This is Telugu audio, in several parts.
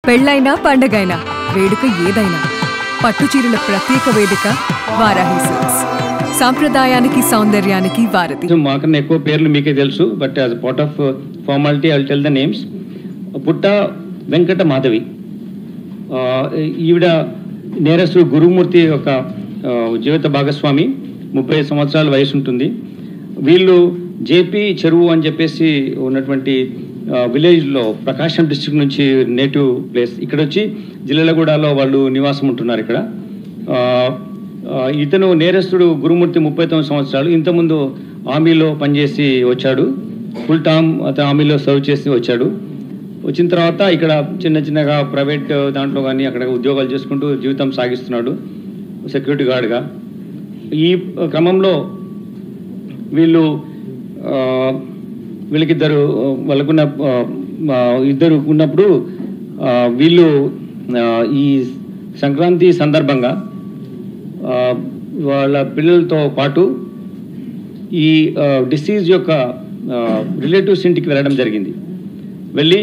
పెళ్ళైనా పండగైనా వేడుక ఏదైనా పట్టుచీరల ప్రత్యేక వేదిక వారాహి సిల్క్స్. సాంప్రదాయానికి సౌందర్యానికి వారధి. మాకన్నా ఎక్కువ పేర్లు మీకే తెలుసు, but as part of formality I will tell the names. పుట్ట వెంకట మాధవి, ఈవిడ నేరస్తుడు గురుమూర్తి యొక్క జీవిత భాగస్వామి, 30 సంవత్సరాల వయసు ఉంటుంది. వీళ్ళు జేపీ చెరువు అని చెప్పేసి ఉన్నటువంటి విలేజ్లో ప్రకాశం డిస్ట్రిక్ట్ నుంచి నేటివ్ ప్లేస్. ఇక్కడ వచ్చి జిల్లెలగూడలో వాళ్ళు నివాసం ఉంటున్నారు. ఇక్కడ ఇతను నేరస్తుడు గురుమూర్తి 39 సంవత్సరాలు. ఇంతకుముందు ఆర్మీలో పనిచేసి వచ్చాడు, ఫుల్ టర్మ్ అతను ఆర్మీలో సర్వ్ చేసి వచ్చాడు. వచ్చిన తర్వాత ఇక్కడ చిన్నగా ప్రైవేట్ దాంట్లో కానీ అక్కడ ఉద్యోగాలు చేసుకుంటూ జీవితం సాగిస్తున్నాడు సెక్యూరిటీ గార్డ్గా. ఈ క్రమంలో వీళ్ళకిద్దరు వాళ్ళకున్న ఇద్దరు ఉన్నప్పుడు వీళ్ళు ఈ సంక్రాంతి సందర్భంగా వాళ్ళ పిల్లలతో పాటు ఈ డిసీజ్ యొక్క రిలేటివ్స్ ఇంటికి వెళ్ళడం జరిగింది. వెళ్ళి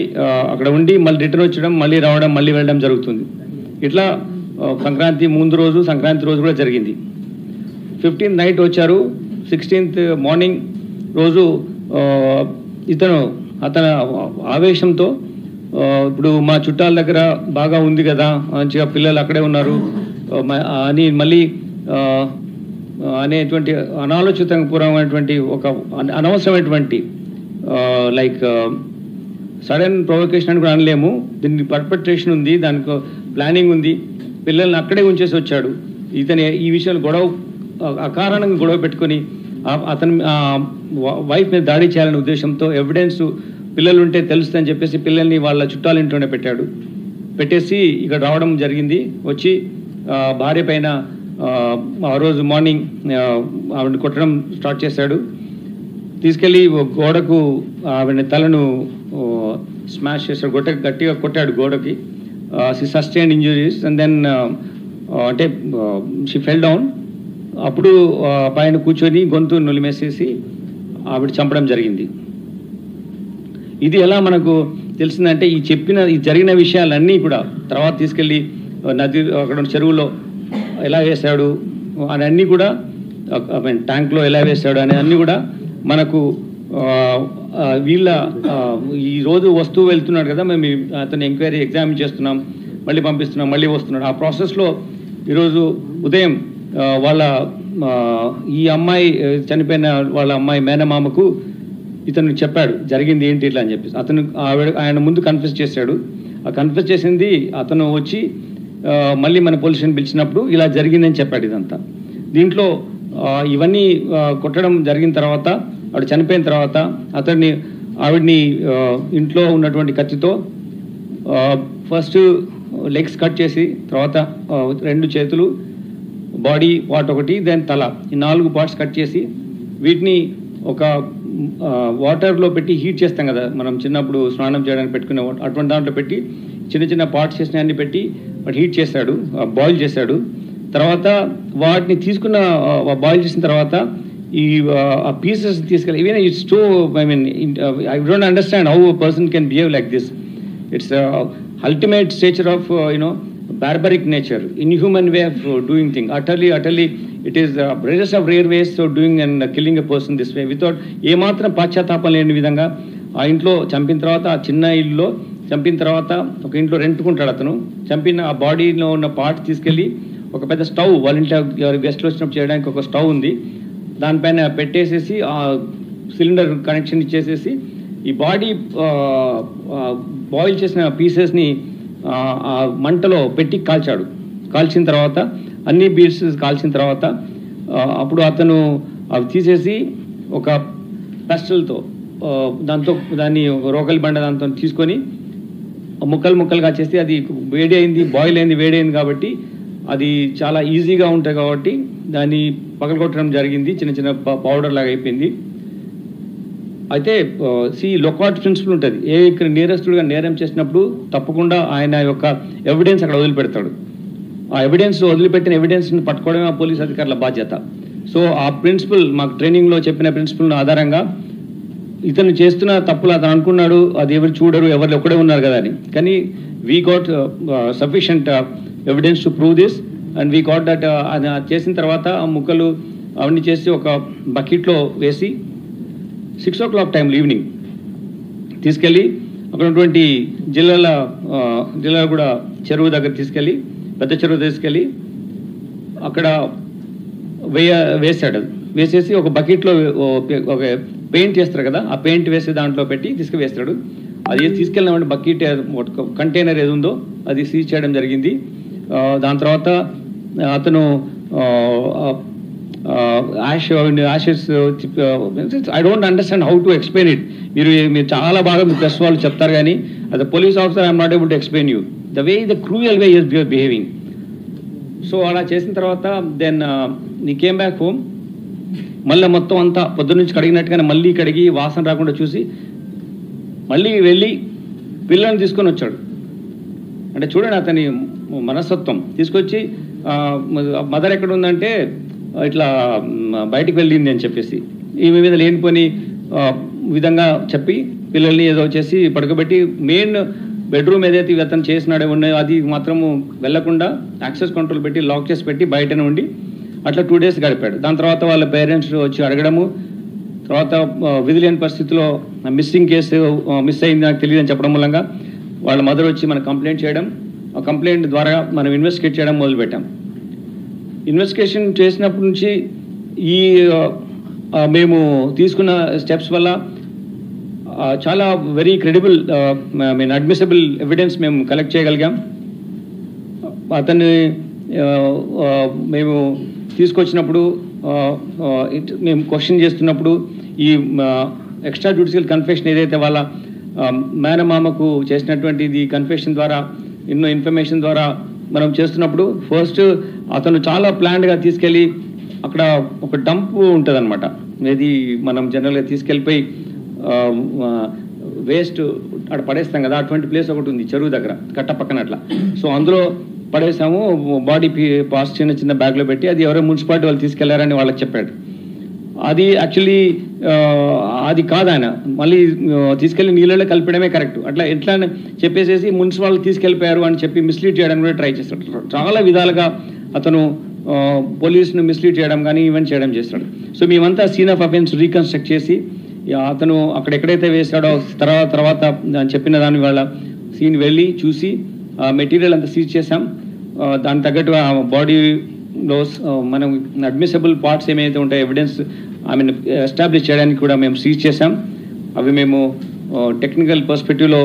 అక్కడ ఉండి మళ్ళీ రిటర్న్ వచ్చడం, మళ్ళీ రావడం, మళ్ళీ వెళ్ళడం జరుగుతుంది. ఇట్లా సంక్రాంతి ముందు రోజు, సంక్రాంతి రోజు కూడా జరిగింది. 15th నైట్ వచ్చారు. 16th మార్నింగ్ రోజు అతను ఆవేశంతో ఇప్పుడు మా చుట్టాల దగ్గర బాగా ఉంది కదా, మంచిగా పిల్లలు అక్కడే ఉన్నారు అని మళ్ళీ అనేటువంటి అనాలోచితపూర్వమైనటువంటి ఒక అనవసరమైనటువంటి లైక్ సడన్ ప్రొవొకేషన్ అని కూడా అనలేము, దీనికి పర్పెట్రేషన్ ఉంది, దానికి ప్లానింగ్ ఉంది. పిల్లల్ని అక్కడే ఉంచేసి వచ్చాడు. ఇతను ఈ విషయంలో అకారణంగా గొడవ పెట్టుకొని అతను వైఫ్ మీద దాడి చేయాలనే ఉద్దేశంతో ఎవిడెన్స్ పిల్లలు ఉంటే తెలుస్తుందని చెప్పేసి పిల్లల్ని వాళ్ళ చుట్టాల ఇంట్లోనే పెట్టేసి ఇక్కడ రావడం జరిగింది. వచ్చి భార్య పైన ఆ రోజు మార్నింగ్ ఆవిడని కొట్టడం స్టార్ట్ చేశాడు. తీసుకెళ్ళి గోడకు ఆవిడ తలను స్మాష్ చేశాడు, గట్టిగా కొట్టాడు గోడకి. She sustained injuries and then అంటే షీ ఫెల్ డౌన్. అప్పుడు పైన కూర్చొని గొంతు నులిమేసేసి ఆవిడ చంపడం జరిగింది. ఇది ఎలా మనకు తెలిసిందంటే ఈ జరిగిన విషయాలన్నీ కూడా తర్వాత తీసుకెళ్ళి నది అక్కడ చెరువులో ఎలా వేశాడు అని అన్నీ కూడా, ట్యాంక్లో ఎలా వేశాడు అనే అన్నీ కూడా మనకు వీళ్ళ ఈరోజు వస్తువు వెళ్తున్నాడు కదా, మేము అతను ఎంక్వైరీ ఎగ్జామిన్ చేస్తున్నాం, మళ్ళీ పంపిస్తున్నాం, మళ్ళీ వస్తున్నాడు. ఆ ప్రాసెస్లో ఈరోజు ఉదయం వాళ్ళ ఈ అమ్మాయి చనిపోయిన వాళ్ళ అమ్మాయి మేనమామకు ఇతను చెప్పాడు జరిగింది ఏంటి ఇట్లా అని చెప్పేసి. ఆయన ముందు కన్ఫెస్ చేశాడు. ఆ కన్ఫెస్ చేసింది అతను వచ్చి మళ్ళీ మన పోలీసుని పిలిచినప్పుడు ఇలా జరిగిందని చెప్పాడు ఇదంతా. దీంట్లో ఇవన్నీ కొట్టడం జరిగిన తర్వాత, ఆవిడ చనిపోయిన తర్వాత ఆవిడ్ని ఇంట్లో ఉన్నటువంటి కత్తితో ఫస్ట్ లెగ్స్ కట్ చేసి, తర్వాత 2 చేతులు, బాడీ పార్ట్ ఒకటి, దెన్ తల, ఈ 4 పార్ట్స్ కట్ చేసి వీటిని ఒక వాటర్లో పెట్టి హీట్ చేస్తాం కదా మనం చిన్నప్పుడు స్నానం చేయడానికి పెట్టుకునే అటువంటి దాంట్లో పెట్టి చిన్న పార్ట్స్ చేసిన అన్ని పెట్టి వాటి హీట్ చేశాడు, బాయిల్ చేశాడు. తర్వాత వాటిని తీసుకున్న బాయిల్ చేసిన తర్వాత ఈ పీసెస్ తీసుకెళ్ళి even it's so I don't understand how a person can behave like this. It's ultimate stature of barbaric nature, inhuman way of doing things. Utterly it is rarest of rare ways of doing and killing a person this way without ఏమాత్రం పశ్చాత్తాపం లేని విధంగా. ఆ ఇంట్లో చంపిన తర్వాత, ఆ చిన్న ఇల్లులో చంపిన తర్వాత ఒక ఇంట్లో రెంట్కుంటాడు అతను. చంపిన ఆ బాడీలో ఉన్న పార్ట్ తీసుకెళ్ళి ఒక పెద్ద స్టవ్, వాళ్ళ ఇంట్లో గెస్ట్లు వచ్చినప్పుడు చేయడానికి ఒక స్టవ్ ఉంది, దానిపైన పెట్టేసేసి ఆ సిలిండర్ కనెక్షన్ ఇచ్చేసేసి ఈ బాడీ బాయిల్ చేసిన పీసెస్ని ఆ మంటలో పెట్టి కాల్చిన తర్వాత అన్ని పీసెస్ కాల్చిన తర్వాత అప్పుడు అతను అవి తీసేసి ఒక పెస్టల్తో దాన్ని రోకలి బండ దాంతో తీసుకొని ముక్కలుగా చేసి, అది వేడి అయింది కాబట్టి అది చాలా ఈజీగా ఉంటాయి కాబట్టి దాన్ని పగలగొట్టడం జరిగింది. చిన్న పౌడర్ లాగా అయిపోయింది. అయితే లొకాట్ ప్రిన్సిపల్ ఉంటుంది. ఇక్కడ నేరస్తుడుగా నేరం చేసినప్పుడు తప్పకుండా ఆయన యొక్క ఎవిడెన్స్ అక్కడ వదిలిపెడతాడు. ఆ వదిలిపెట్టిన ఎవిడెన్స్ని పట్టుకోవడమే ఆ పోలీస్ అధికారుల బాధ్యత. సో ఆ ప్రిన్సిపల్ మాకు ట్రైనింగ్లో చెప్పిన ప్రిన్సిపల్ ఆధారంగా ఇతను చేస్తున్న తప్పులు అతను అనుకున్నాడు, అది ఎవరు చూడరు, ఎవరు ఒక్కడే ఉన్నారు కదా అని. కానీ we got sufficient evidence to prove this and we got that. అది చేసిన తర్వాత ఆ ముక్కలు అవన్నీ చేసి ఒక బకెట్లో వేసి 6 o'clock టైంలో ఈవినింగ్ తీసుకెళ్ళి అక్కడ ఉన్నటువంటి జిల్లాల కూడా చెరువు దగ్గర తీసుకెళ్ళి, పెద్ద చెరువు తీసుకెళ్ళి అక్కడ వేసాడు. వేసేసి ఒక బకెట్లో ఒక పెయింట్ వేస్తారు కదా, ఆ పెయింట్ వేసి దాంట్లో పెట్టి తీసుకువేస్తాడు. అది తీసుకెళ్ళినామంటే బకెట్ కంటైనర్ ఏది ఉందో అది సీజ్ చేయడం జరిగింది. దాని తర్వాత అతను Ashes I don't understand how to explain it. మీరు చాలా బాగా మీ ప్రెస్ వాళ్ళు చెప్తారు, కానీ as a police officer I'm not able to explain you the way the cruel way is behaving. So అలా చేసిన తర్వాత దెన్ నీ కేమ్ బ్యాక్ హోమ్. మళ్ళీ మొత్తం అంతా పొద్దున్న నుంచి కడిగినట్టుగానే మళ్ళీ కడిగి వాసన రాకుండా చూసి మళ్ళీ వెళ్ళి పిల్లల్ని తీసుకొని వచ్చాడు. అంటే చూడండి అతని మనస్తత్వం. తీసుకొచ్చి మదర్ ఎక్కడ ఉందంటే ఇట్లా బయటికి వెళ్ళింది అని చెప్పేసి ఈమె మీద లేనిపోని విధంగా చెప్పి పిల్లల్ని ఏదో చేసి పడుకోబెట్టి మెయిన్ బెడ్రూమ్ ఏదైతే అతను చేసినాడే ఉన్నాయో అది మాత్రము వెళ్లకుండా యాక్సెస్ కంట్రోల్ పెట్టి లాక్ చేసి పెట్టి బయటనే ఉండి అట్లా 2 days గడిపాడు. దాని తర్వాత వాళ్ళ పేరెంట్స్ వచ్చి అడగడము, తర్వాత విధిలేని పరిస్థితిలో మిస్సింగ్ కేసు మిస్ అయింది నాకు తెలియదు అని చెప్పడం మూలంగా వాళ్ళ మదర్ వచ్చి మనకు కంప్లైంట్ చేయడం, ఆ కంప్లైంట్ ద్వారా మనం ఇన్వెస్టిగేట్ చేయడం మొదలుపెట్టాం. ఇన్వెస్టిగేషన్ చేసినప్పటి నుంచి ఈ మేము తీసుకున్న స్టెప్స్ వల్ల చాలా వెరీ క్రెడిబుల్ అడ్మిసిబుల్ ఎవిడెన్స్ మేము కలెక్ట్ చేయగలిగాం. అతన్ని మేము తీసుకొచ్చినప్పుడు మేము క్వశ్చన్ చేస్తున్నప్పుడు ఈ ఎక్స్ట్రా జ్యుడిషియల్ కన్ఫెషన్ ఏదైతే వాళ్ళ మేనమామకు చేసినటువంటిది కన్ఫెషన్ ద్వారా ఎన్నో ఇన్ఫర్మేషన్ ద్వారా మనం చేస్తున్నప్పుడు ఫస్ట్ అతను చాలా ప్లాన్డ్గా తీసుకెళ్ళి అక్కడ ఒక డంప్ ఉంటుంది అనమాట. ఇది మనం జనరల్గా తీసుకెళ్ళిపోయి వేస్ట్ అక్కడ పడేస్తాం కదా, అటువంటి ప్లేస్ ఒకటి ఉంది చెరువు దగ్గర కట్ట పక్కన అట్లా. సో అందులో పడేసాము, బాడీ పాస్ చిన్న బ్యాగ్లో పెట్టి అది ఎవరో మున్సిపాలిటీ వాళ్ళు తీసుకెళ్లారని వాళ్ళకి చెప్పాడు. అది యాక్చువల్లీ అది కాదు, ఆయన మళ్ళీ తీసుకెళ్లి నీళ్ళలో కలిపడమే కరెక్ట్. అట్లా ఎట్లా చెప్పేసేసి మున్సిపాలిటీ తీసుకెళ్ళిపోయారు అని చెప్పి మిస్లీడ్ చేయడానికి కూడా ట్రై చేస్తాడు. చాలా విధాలుగా అతను పోలీసును మిస్లీడ్ చేయడం కానీ ఈవెంట్ చేయడం చేస్తాడు. సో మేమంతా సీన్ ఆఫ్ అఫెన్స్ రీకన్స్ట్రక్ట్ చేసి అతను అక్కడ ఎక్కడైతే వేసాడో తర్వాత చెప్పిన దాని వాళ్ళ సీన్ వెళ్ళి చూసి మెటీరియల్ అంతా సీజ్ చేసాం. దానికి తగ్గట్టు బాడీలో మనం అడ్మిసిబుల్ పార్ట్స్ ఏమైతే ఉంటాయో ఎవిడెన్స్ ఎస్టాబ్లిష్ చేయడానికి కూడా మేము సీజ్ చేసాం. అవి మేము టెక్నికల్ పర్స్పెక్టివ్లో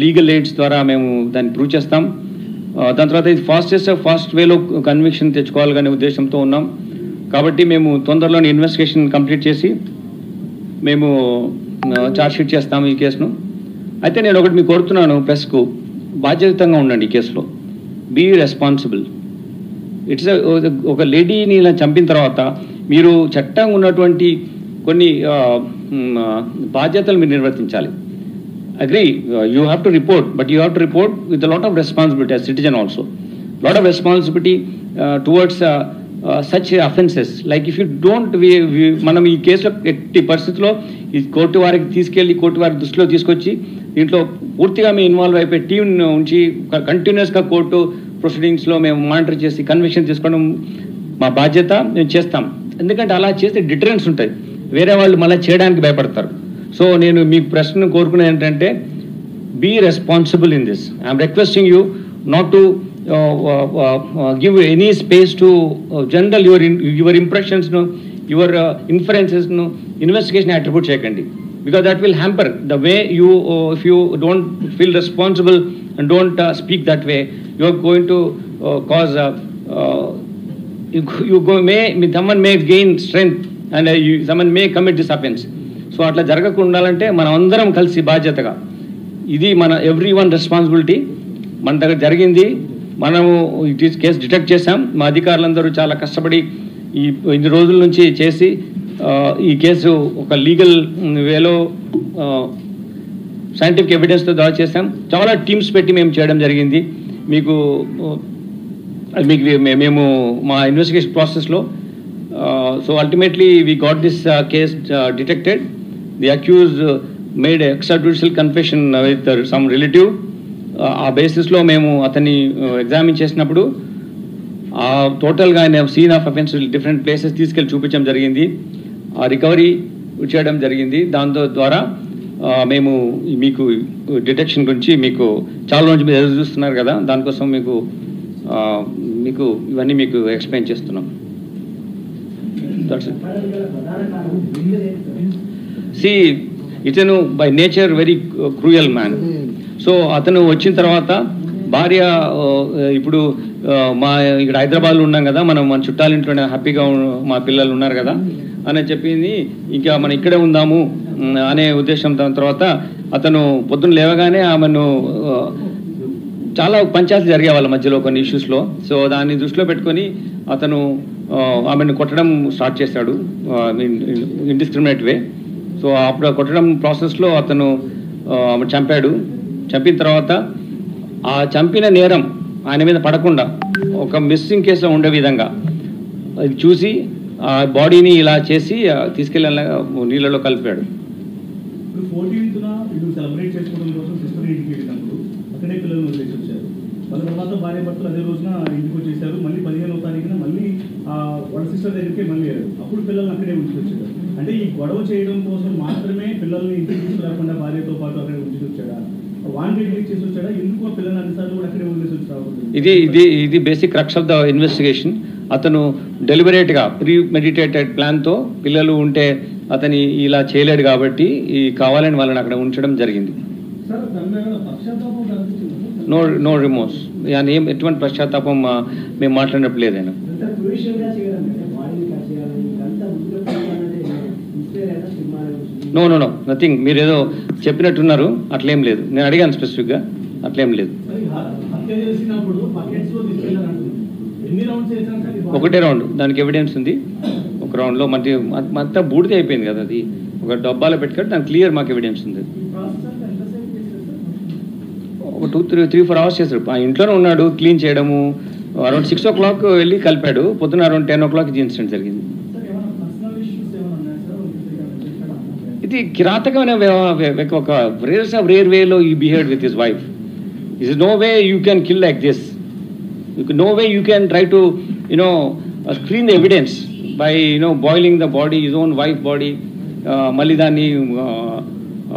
లీగల్ ఎయిడ్స్ ద్వారా మేము దాన్ని ప్రూవ్ చేస్తాం. దాని తర్వాత ఇది ఫాస్ట్ వేలో కన్విక్షన్ తెచ్చుకోవాలనే ఉద్దేశంతో ఉన్నాం. కాబట్టి మేము తొందరలోనే ఇన్వెస్టిగేషన్ కంప్లీట్ చేసి మేము ఛార్జ్షీట్ చేస్తాము ఈ కేసును. అయితే నేను ఒకటి మీకు కోరుతున్నాను, ప్రెస్కు బాధ్యతంగా ఉండండి ఈ కేసులో, బీ రెస్పాన్సిబుల్. ఇట్స్ ఒక లేడీని ఇలా చంపిన తర్వాత మీరు చట్టంగా ఉన్నటువంటి కొన్ని బాధ్యతలు మీరు నిర్వర్తించాలి. Agree, you have to report, but you have to report with lot of responsibility as citizen also, lot of responsibility towards such offenses. Like if you don't, మనం ఈ కేసులో ఎట్టి పరిస్థితుల్లో ఈ కోర్టు వారికి తీసుకెళ్ళి కోర్టు వారి దృష్టిలో తీసుకొచ్చి దీంట్లో పూర్తిగా మేము ఇన్వాల్వ్ అయిపోయి టీం ఉంచి కంటిన్యూస్గా కోర్టు ప్రొసీడింగ్స్లో మేము మానిటర్ చేసి కన్విక్షన్ తీసుకోవడం మా బాధ్యత, మేము చేస్తాం. ఎందుకంటే అలా చేస్తే డిటరెన్స్ ఉంటుంది, వేరే వాళ్ళు మళ్ళీ చేయడానికి భయపడతారు. సో నేను మీ ప్రశ్న కోరుకునేది ఏంటంటే be responsible in this. I'm requesting you not to give any space to general your impressions, your inferences, investigation attribute cheyakandi, because that will hamper the way you if you don't feel responsible and don't speak that way, you are going to cause someone may gain strength and someone may commit this offense. So atla jaragakunda undalante మనం అందరం కలిసి బాధ్యతగా, ఇది మన ఎవ్రీవన్ రెస్పాన్సిబిలిటీ. మన దగ్గర జరిగింది, మనము కేసు డిటెక్ట్ చేశాం. మా అధికారులందరూ చాలా కష్టపడి ఇన్ని రోజుల నుంచి చేసి ఈ కేసు ఒక లీగల్ వేలో సైంటిఫిక్ ఎవిడెన్స్తో దాడి చేశాం. చాలా టీమ్స్ పెట్టి మేము చేయడం జరిగింది. మీకు మేము మా ఇన్వెస్టిగేషన్ ప్రాసెస్లో so ultimately we got this case detected. The accused made extra judicial confession with some relative. ఆ బేసిస్లో మేము అతన్ని ఎగ్జామిన్ చేసినప్పుడు టోటల్గా ఆయన scene of offence different places తీసుకెళ్ళి చూపించడం జరిగింది. ఆ రికవరీ చేయడం జరిగింది. దాంతో ద్వారా మేము మీకు డిటెక్షన్ గురించి మీకు చాలా రోజు మీరు ఎదురు చూస్తున్నారు కదా, దానికోసం మీకు ఇవన్నీ మీకు ఎక్స్ప్లెయిన్ చేస్తున్నాం. ఇతను by nature very cruel man. So అతను వచ్చిన తర్వాత భార్య ఇప్పుడు ఇక్కడ హైదరాబాద్లో ఉన్నాం కదా, మన చుట్టాలింట్లోనే హ్యాపీగా మా పిల్లలు ఉన్నారు కదా అని చెప్పింది. ఇంకా మనం ఇక్కడే ఉందాము అనే ఉద్దేశం. దాని తర్వాత అతను పొద్దున్న లేవగానే ఆమెను చాలా పంచాయతీలు జరిగే వాళ్ళ మధ్యలో కొన్ని ఇష్యూస్లో. సో దాన్ని దృష్టిలో పెట్టుకొని అతను ఆమెను కొట్టడం స్టార్ట్ చేశాడు ఇండిస్క్రిమినేట్ వే. సో అప్పుడు కొట్టడం ప్రాసెస్లో అతను ఆమె చంపాడు. చంపిన తర్వాత ఆ చంపిన నేరం ఆయన మీద పడకుండా ఒక మిస్సింగ్ కేసులో ఉండే విధంగా అది చూసి ఆ బాడీని ఇలా చేసి తీసుకెళ్ళి నీళ్ళలో కలిపాడు. అక్కడే పిల్లలు వదిలేసి వచ్చారు. వాళ్ళ తర్వాత భార్య భర్తలు అదే రోజున ఇంటికి వచ్చేసారు. మళ్ళీ 15వ తారీఖున మళ్ళీ వాళ్ళ సిస్టర్ దగ్గరికి మళ్ళీ అప్పుడు పిల్లల్ని అక్కడే ఉంచి వచ్చారు. అంటే ఈ గొడవ చేయడం కోసం మాత్రమే పిల్లల్ని ఇంటికి తీసుకురాకుండా భార్యతో పాటు అక్కడే ఉంచి వచ్చాడా, వాడిని ఇంటికి చేసి వచ్చాడా, ఎందుకు పిల్లల్ని అన్నిసార్లు కూడా అక్కడే వదిలేసి వచ్చాడు? ఇది basic crux of the investigation. అతను డెలిబరేట్గా ప్రీమెడిటేటెడ్ ప్లాన్తో పిల్లలు ఉంటే అతని ఇలా చేయలేడు కాబట్టి కావాలని వాళ్ళని అక్కడ ఉంచడం జరిగింది. నో రిమోర్స్, ఎటువంటి పశ్చాత్తాపం మేము మాట్లాడినప్పుడు లేదైనా. No nothing. మీరు ఏదో చెప్పినట్టున్నారు, అట్లేం లేదు. నేను అడిగాను స్పెసిఫిక్గా, అట్లేం లేదు. ఒకటే రౌండ్, దానికి ఎవిడెన్స్ ఉంది. ఒక రౌండ్లో అంతా బూడిదే అయిపోయింది కదా, అది ఒక డబ్బాలో పెట్టుకొని దానికి క్లియర్ మాకు ఎవిడెన్స్ ఉంది. ఒక 2-3-4 అవర్స్ చేశాడు. ఆ ఇంట్లోనే ఉన్నాడు, క్లీన్ చేయడము. అరౌండ్ 6 o'clock వెళ్ళి కలిపాడు. పొద్దున్న అరౌండ్ 10 o'clock ఇది ఇన్సిడెంట్ జరిగింది. ఇది కిరాతకమైన ఒక రేర్ వేలో ఈ behaved with his wife. Is no way you can kill like this. No way you can try to screen the evidence by boiling the body, his own wife body. మళ్ళీ దాన్ని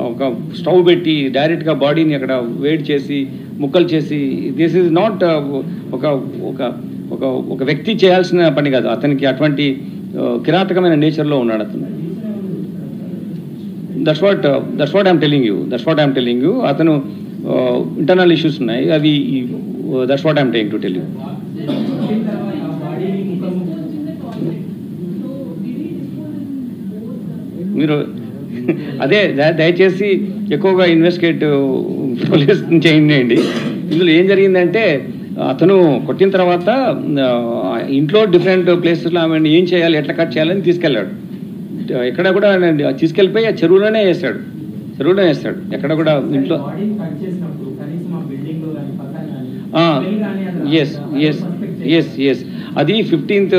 ఒక స్టవ్ పెట్టి డైరెక్ట్గా బాడీని అక్కడ వేడి చేసి ముక్కలు చేసి, దిస్ ఈజ్ నాట్ ఒక వ్యక్తి చేయాల్సిన పని కాదు. అతనికి అటువంటి కిరాతకమైన నేచర్లో ఉన్నాడు అతను. That's what I'm telling you. అతను ఇంటర్నల్ ఇష్యూస్ ఉన్నాయి, అవి that's what I'm trying to tell you. మీరు అదే దయచేసి ఎక్కువగా ఇన్వెస్టిగేట్ పోలీస్ చేయండి. ఇందులో ఏం జరిగిందంటే అతను కొట్టిన తర్వాత ఇంట్లో డిఫరెంట్ ప్లేసెస్లో ఆమె ఏం చేయాలి, ఎట్లా కట్ చేయాలని తీసుకెళ్ళాడు. ఎక్కడ కూడా తీసుకెళ్ళిపోయి ఆ చెరువులోనే వేస్తాడు. ఎక్కడ కూడా ఇంట్లో. ఎస్ అది 15th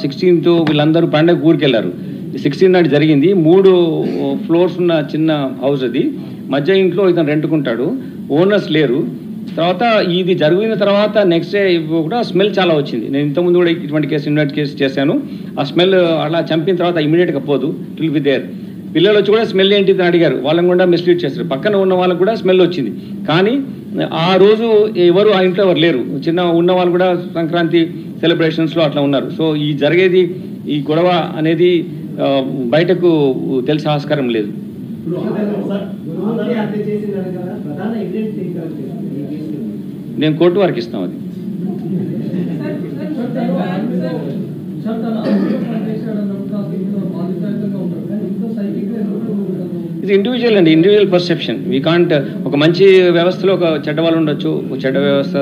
16th వీళ్ళందరూ పండగ ఊరికెళ్ళారు. 16 నాడు జరిగింది. 3 floors ఉన్న చిన్న హౌస్ అది. మధ్య ఇంట్లో ఇతను రెంట్కుంటాడు, ఓనర్స్ లేరు. తర్వాత ఇది జరిగిన తర్వాత నెక్స్ట్ డే కూడా స్మెల్ చాలా వచ్చింది. నేను ఇంతకుముందు కూడా ఇటువంటి కేసు చేశాను. ఆ స్మెల్ అలా చంపిన తర్వాత ఇమీడియట్గా పోదు, ఇట్ విల్ బి దేర్. పిల్లలు వచ్చి కూడా స్మెల్ ఏంటి అని అడిగారు, వాళ్ళని కూడా మిస్లీడ్ చేస్తారు. పక్కన ఉన్న వాళ్ళకు కూడా స్మెల్ వచ్చింది. కానీ ఆ రోజు ఎవరు ఆ ఇంట్లో ఎవరు లేరు. చిన్న ఉన్న వాళ్ళు కూడా సంక్రాంతి సెలబ్రేషన్స్లో అట్లా ఉన్నారు. సో ఈ గొడవ అనేది బయటకు తెలిసే ఆస్కారం లేదు. నేను కోర్టు వారికి ఇస్తాం. అది ఇది ఇండివిజువల్ పర్సెప్షన్. We can't. ఒక మంచి వ్యవస్థలో ఒక చెడ్డ వాళ్ళు ఉండొచ్చు, ఒక చెడ్డ వ్యవస్థ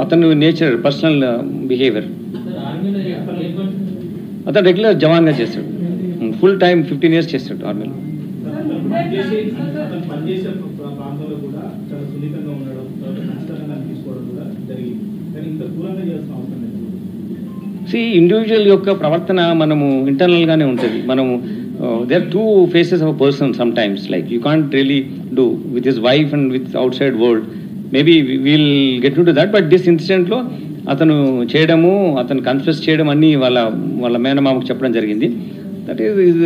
అతను నేచర్, పర్సనల్ బిహేవియర్. అతను రెగ్యులర్ జవాన్గా చేస్తాడు, ఫుల్ టైం 15 years చేస్తాడు ఆర్మీలో. ఇండివిజువల్ యొక్క ప్రవర్తన మనము ఇంటర్నల్గానే ఉంటుంది. మనము there are two faces of a person sometimes. Like you can't really do with his wife and with outside world. Maybe we'll get into that. But this incident లో అతను చేయడము, అతను కన్ఫెస్ చేయడం అన్నీ వాళ్ళ మేనమామకు చెప్పడం జరిగింది. That is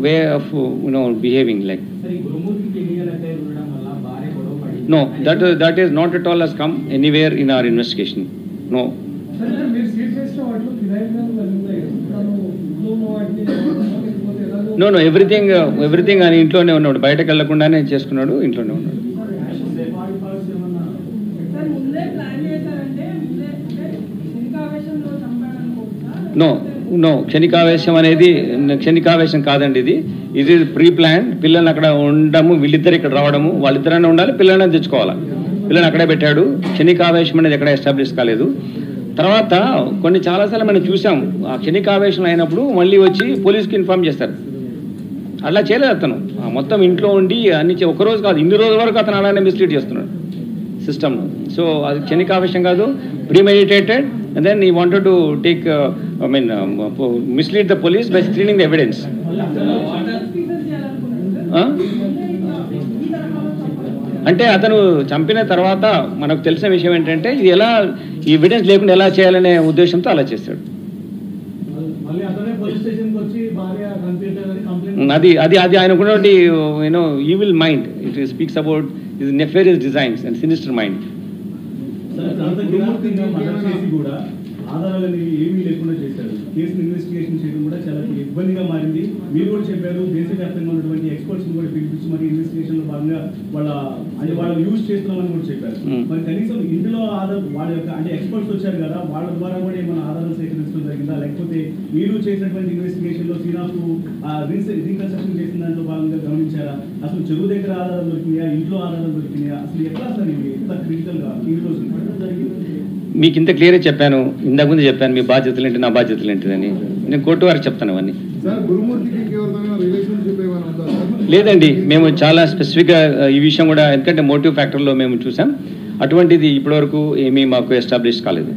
way of behaving like. No, that is not at all has come anywhere in our investigation. No. No, everything అని ఇంట్లోనే ఉన్నాడు, బయటకు వెళ్ళకుండానే చేసుకున్నాడు, ఇంట్లోనే ఉన్నాడు. నో క్షణికావేశం అనేది క్షణికావేశం కాదండి. ఇది ప్రీ ప్లాన్. పిల్లల్ని అక్కడ ఉండడము, వీళ్ళిద్దరు ఇక్కడ రావడము, వాళ్ళిద్దరైనా ఉండాలి, పిల్లల్ని తెచ్చుకోవాలి. పిల్లల్ని అక్కడే పెట్టాడు. క్షణికావేశం అనేది ఎక్కడ ఎస్టాబ్లిష్ కాలేదు. తర్వాత చాలాసార్లు మనం చూసాం, ఆ క్షణికావేశం అయినప్పుడు మళ్ళీ వచ్చి పోలీస్కి ఇన్ఫార్మ్ చేస్తారు. అలా చేయలేదు అతను. మొత్తం ఇంట్లో ఉండి అన్ని ఒకరోజు కాదు, ఇన్ని రోజుల వరకు అతను అలానే మిస్లీడ్ చేస్తున్నాడు సిస్టమ్ను. సో అది క్షణికావేశం కాదు, premeditated. And then he wanted to take, mislead the police by screening the evidence. అంటే అతను చంపిన తర్వాత మనకు తెలిసిన విషయం ఏంటంటే, ఇది ఎలా ఈ ఎవిడెన్స్ లేకుండా ఎలా చేయాలనే ఉద్దేశంతో అలా చేశాడు. అది ఆయనకున్నటువంటి evil mind. It speaks about his Nefarious designs and sinister mind. కూడా ఆధారాలని ఏమీ లేకుండా చేశారు. కేసును ఇన్వెస్టిగేషన్ చేయడం కూడా చాలా ఇబ్బందిగా మారింది. మీరు కూడా చెప్పారు, దేశవ్యాప్తంగా ఉన్నటువంటి ఎక్స్పర్ట్స్ కూడా పిలిపించి మరి ఇన్వెస్టిగేషన్ లో భాగంగా వాళ్ళు యూజ్ చేస్తున్నామని కూడా చెప్పారు. మరి కనీసం ఇందులో వాళ్ళ యొక్క ఎక్స్పర్ట్స్ వచ్చారు కదా, వాళ్ళ ద్వారా కూడా ఏమైనా ఆధారాలు సేకరించడం జరిగిందా, లేకపోతే మీరు చేసినటువంటి ఇన్వెస్టిగేషన్ లో సీనాకు రీకన్స్ట్రక్షన్ చేసిన దాంట్లో భాగంగా గమనించారా? అసలు చెరువు దగ్గర ఆధారాలు దొరికినాయా, ఇంట్లో ఆధారాలు దొరికినాయా? అసలు ఎట్లా సార్ ఇవి ఎంత క్రిటికల్ గా ఈ రోజు జరిగింది? మీకు ఇంత క్లియర్గా చెప్పాను, ఇంతకుముందు చెప్పాను మీ బాధ్యతలు ఏంటి, నా బాధ్యతలు ఏంటిదని. నేను కోర్టు వారికి చెప్తాను అవన్నీ. లేదండి, మేము చాలా స్పెసిఫిక్గా ఈ విషయం కూడా, ఎందుకంటే మోటివ్ ఫ్యాక్టర్లో మేము చూసాం, అటువంటిది ఇప్పటివరకు ఏమీ మాకు ఎస్టాబ్లిష్ కాలేదు.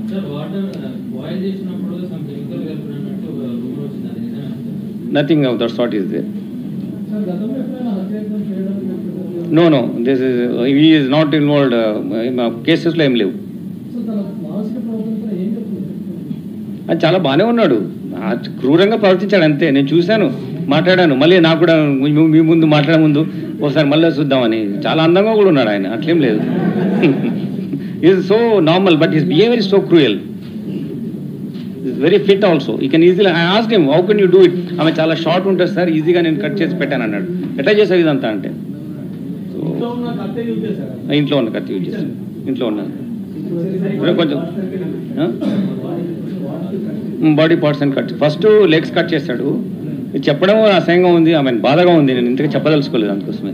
Nothing of that sort is there. No this is not involved. కేసెస్లో ఏం లేవు. అది చాలా బాగానే ఉన్నాడు, క్రూరంగా ప్రవర్తించాడు అంతే. నేను చూశాను, మాట్లాడాను, మళ్ళీ నాకు కూడా మీ ముందు మాట్లాడే ముందు ఒకసారి మళ్ళీ చూద్దామని. చాలా అందంగా కూడా ఉన్నాడు ఆయన, అట్లేం లేదు. Is so normal, but his behaviour is so cruel. Is very fit also. He can easily I asked him, how can you do it? ఆమె చాలా షార్ట్ ఉంటుంది సార్, ఈజీగా నేను కట్ చేసి పెట్టాను అన్నాడు. ఎట్లా చేసావు ఇదంతా అంటే, ఇంట్లో ఉన్న కత్తి యూజ్ చేశాను, ఇంట్లో ఉన్నాను. కొంచెం బాడీ పార్ట్స్ అని కట్, ఫస్ట్ లెగ్స్ కట్ చేశాడు. చెప్పడం అసహ్యంగా ఉంది, ఆమె బాధగా ఉంది. నేను ఇంతగా చెప్పదలుచుకోలేదు అందుకోసమే.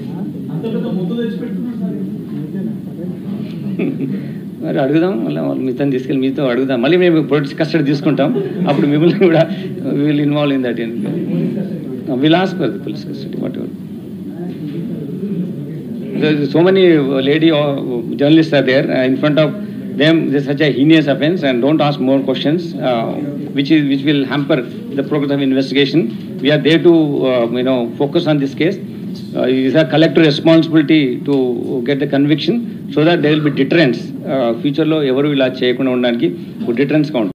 మరి అడుగుదాం, మళ్ళీ వాళ్ళు మీతో తీసుకెళ్ళి మీతో అడుగుదాం. మళ్ళీ మేము పొలిటిక్స్ కస్టడీ తీసుకుంటాం, అప్పుడు మిమ్మల్ని కూడా will involve in that. Will ask for the police custody what ever. So many lady journalists are there in front of them. This is such a heinous offense, and don't ask more questions, which will hamper the progress of investigation. We are there to focus on this case. It is a collective responsibility to get the conviction, so that there will be deterrence. Future lo evaru ila cheyakunda undaniki deterrence count.